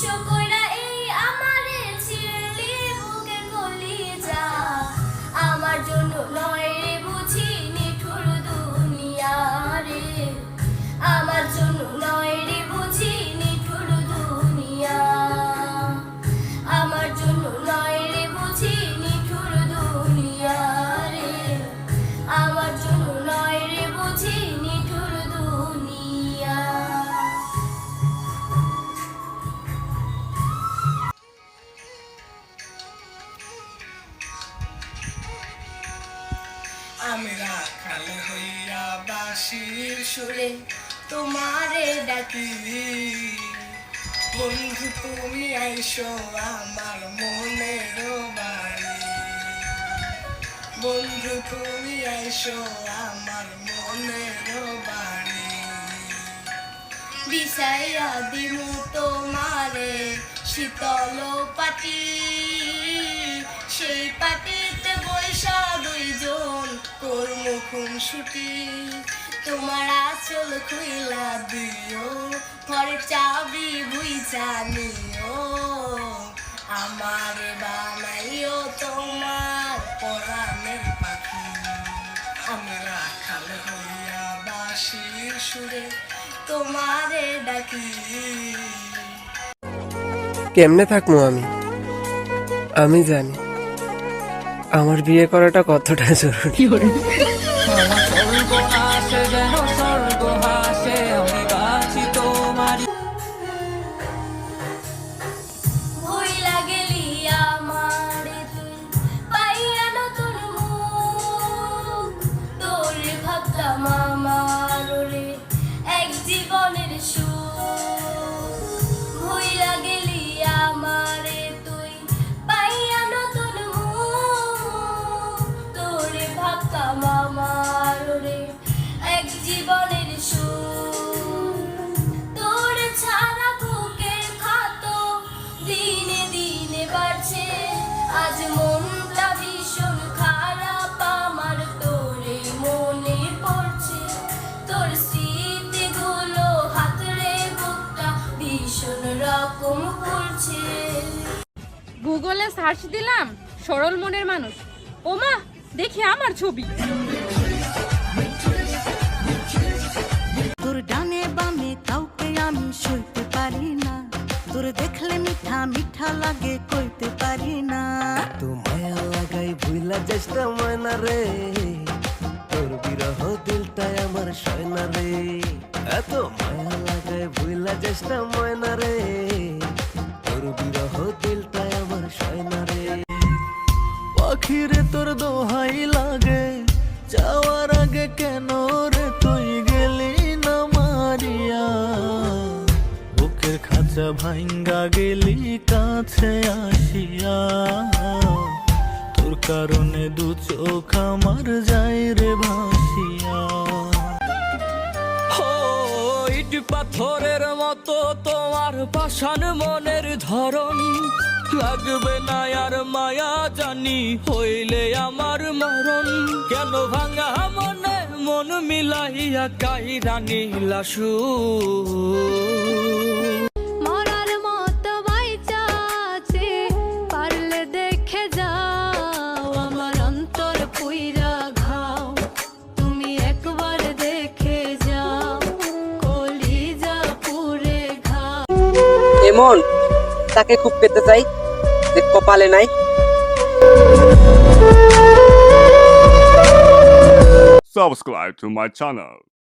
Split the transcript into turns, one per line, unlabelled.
কইরা এই আমারে ছিড়লি বুকের কলিজা আমার জন্য নয় রে বুঝি নিঠুর দুনিয়া রে আমার জন্য নয় রে বুঝি নিঠুর দুনিয়া আমার জন্য নয় রে বুঝি নিঠুর দুনিয়া রে আমার জন্য নয় রে বুঝি নিঠুর দুনিয়া।
আমি রাখাল হইয়া বাঁশির সুরে তোমারে ডাকি বন্ধু তুমি আইসো আমার মনের বাড়ি বন্ধু তুমি আইসো আমার মনের বাড়ি
বিছাইয়া দিমু তোমারে শীতল পাটি সেই পাটিতে বৈশা দুইজন করমু খুনসুটি তোমার আঁচল খুইলা দিও ঘরে চাবি বুইচা নিও আমারে বানাইও তোমার
পরাণের পাখি আমি রাখাল হইয়া বাঁশির সুরে তোমারে ডাকি।
কেমনে থাকবো আমি জানি আমার বিয়ে করাটা কতটা জরুরি।
ভুইলা গেলি আমারে তুই পাইয়া নতুন মুখ তোরে ভাবতাম আমার রে এক জীবনের সুখ ভুইলা গেলি আমারে তুই পাইয়া নতুন মুখ তোরে ভাবতাম আমার রে এক জীবনের সুখ তোরে ছাড়া বুকের খাতো দিনে দিনে বাড়ছে আজ মনটা ভীষণ খারাপ আমার তোরে মনে পড়ছে তোর স্মৃতিগুলো হাতরে বুকটা ভীষণ রকম করছে।
গুগলে সার্চ দিলাম সরল মনের মানুষ ওমা দেখি আমার ছবি
তোর ডানে বামে কাউকে আমি সইতে পারি না তোর দেখলে মিঠা মিঠা লাগে কইতে পারি না
তো মায়া লাগাই ভুইলা চেষ্টা ময়না রে তোর বিরহ দিলটাই আমার সয়না রে এত মায়া লাগাই ভুইলা চেষ্টা ময়না রে তোর বিরহ দিলটাই আমার সয়না রে পাখিরে তোর দোহাই লাগে যাওয়ার আগে কেন রে তুই গেলি না মারিয়া বুকের খাঁচা ভাঙ্গা গেলি কাছে আসিয়া তোর কারণে দু চোখ আমার যায় রে ভাসিয়া ইট পাথরের মতো তোমার পাষাণ মনের ধরন লাগবে না আর মায়া জানি হইলে আমার মরণ কেন ভাঙা মনে মন মিলাইয়া কাইরা নীলাসু
মরার মতো বাইচা আছে পারলে দেখে যাও আমার অন্তর পুইরা ঘাও তুমি একবার দেখে যাও কলিজা পুরে ঘাও।
এমন তাকে খুব পেতে চাই যে কপালে নাই।
Subscribe to my channel.